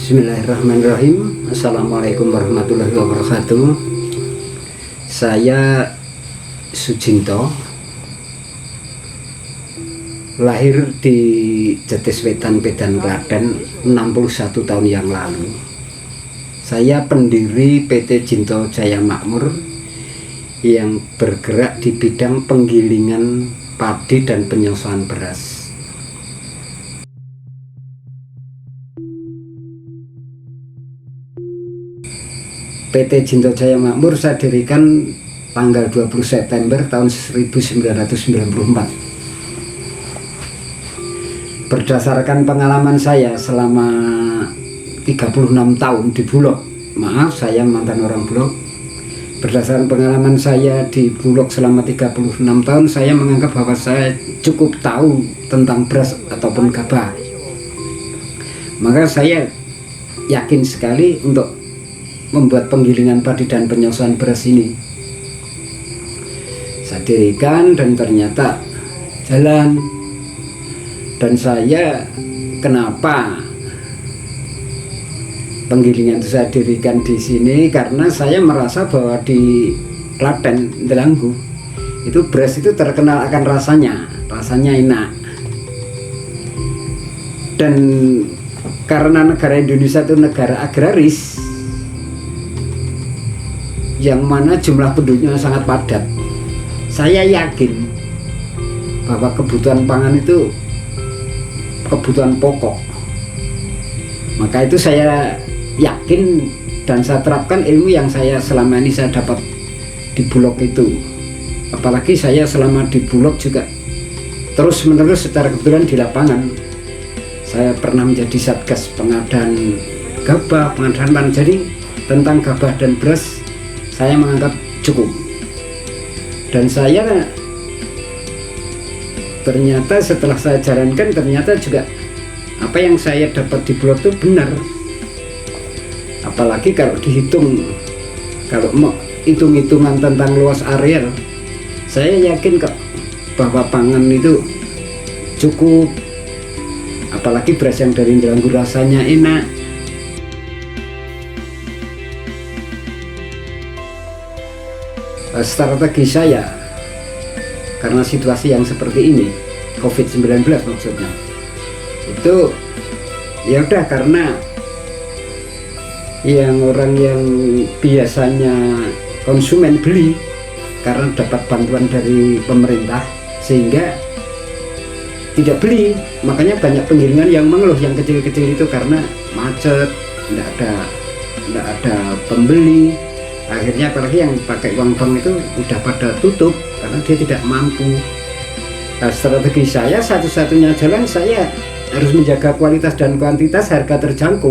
Bismillahirrahmanirrahim. Assalamualaikum warahmatullahi wabarakatuh. Saya Sujinto, lahir di Jetis Wetan, Pedan, Klaten 61 tahun yang lalu. Saya pendiri PT Jinto Jaya Makmur yang bergerak di bidang penggilingan padi dan penyusuan beras. PT Jinto Jaya Makmur saya dirikan tanggal 20 September tahun 1994. Berdasarkan pengalaman saya selama 36 tahun di Bulog, maaf saya mantan orang Bulog. Berdasarkan pengalaman saya di Bulog selama 36 tahun, saya menganggap bahwa saya cukup tahu tentang beras ataupun gabah. Maka saya yakin sekali untuk membuat penggilingan padi dan penyusuan beras ini. Saya dirikan dan ternyata jalan. Dan saya kenapa penggilingan itu saya dirikan di sini, karena saya merasa bahwa di Klaten, Delanggu itu beras itu terkenal akan rasanya enak. Dan karena negara Indonesia itu negara agraris, yang mana jumlah penduduknya sangat padat, saya yakin bahwa kebutuhan pangan itu kebutuhan pokok. Maka itu saya yakin dan saya terapkan ilmu yang saya selama ini saya dapat di Bulog itu. Apalagi saya selama di Bulog juga terus menerus secara kebetulan di lapangan. Saya pernah menjadi satgas pengadaan gabah, pengadaan pangan. Jadi tentang gabah dan beras saya menganggap cukup. Dan saya ternyata setelah saya jalankan, ternyata juga apa yang saya dapat di Bulog itu benar. Apalagi kalau dihitung, kalau mau hitung-hitungan tentang luas areal, saya yakin kok bahwa pangan itu cukup. Apalagi beras yang dari Delanggu rasanya enak. Strategi saya, karena situasi yang seperti ini, COVID-19 maksudnya, itu ya udah, karena yang orang yang biasanya konsumen beli karena dapat bantuan dari pemerintah sehingga tidak beli. Makanya banyak penggilingan yang mengeluh, yang kecil-kecil itu karena macet, tidak ada pembeli. Akhirnya apalagi yang pakai uang bank itu udah pada tutup karena dia tidak mampu. Nah, strategi saya satu-satunya jalan, saya harus menjaga kualitas dan kuantitas, harga terjangkau.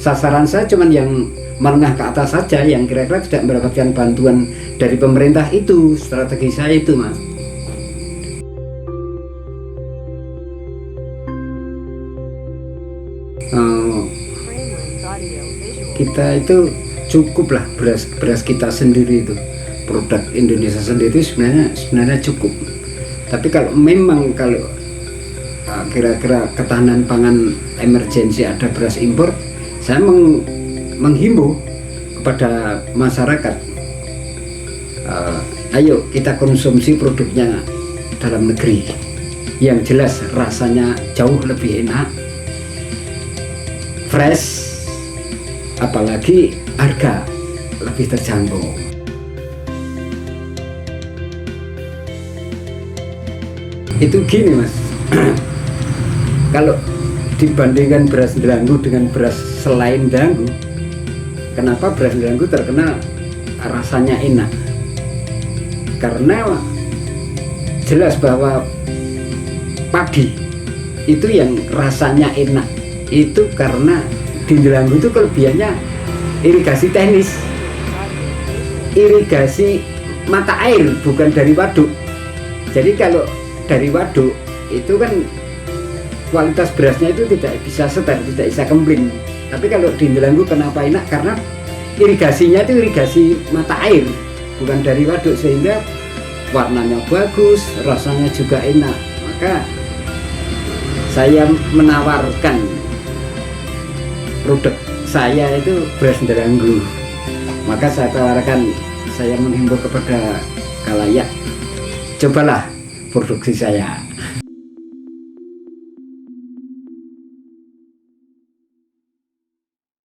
Sasaran saya cuman yang menengah ke atas saja, yang kira-kira tidak mendapatkan bantuan dari pemerintah. Itu strategi saya itu, Mas. Kita itu cukuplah beras kita sendiri, itu produk Indonesia sendiri sebenarnya cukup. Tapi kalau memang kira-kira ketahanan pangan emergensi ada beras impor, saya menghimbau kepada masyarakat, ayo kita konsumsi produknya dalam negeri yang jelas rasanya jauh lebih enak, fresh, apalagi harga lebih terjangkau. Itu gini, Mas. Kalau dibandingkan beras Delanggu dengan beras selain Delanggu, kenapa beras Delanggu terkenal rasanya enak? Karena jelas bahwa padi itu yang rasanya enak itu karena di Delanggu itu kelebihannya irigasi teknis, irigasi mata air, bukan dari waduk. Jadi kalau dari waduk itu kan kualitas berasnya itu tidak bisa setar, tidak bisa kempling. Tapi kalau di Delanggu kenapa enak? Karena irigasinya itu irigasi mata air, bukan dari waduk, sehingga warnanya bagus, rasanya juga enak. Maka saya menawarkan produk saya itu beras Nderanggu. Maka saya tawarkan, saya menghimbau kepada khalayak, cobalah produksi saya.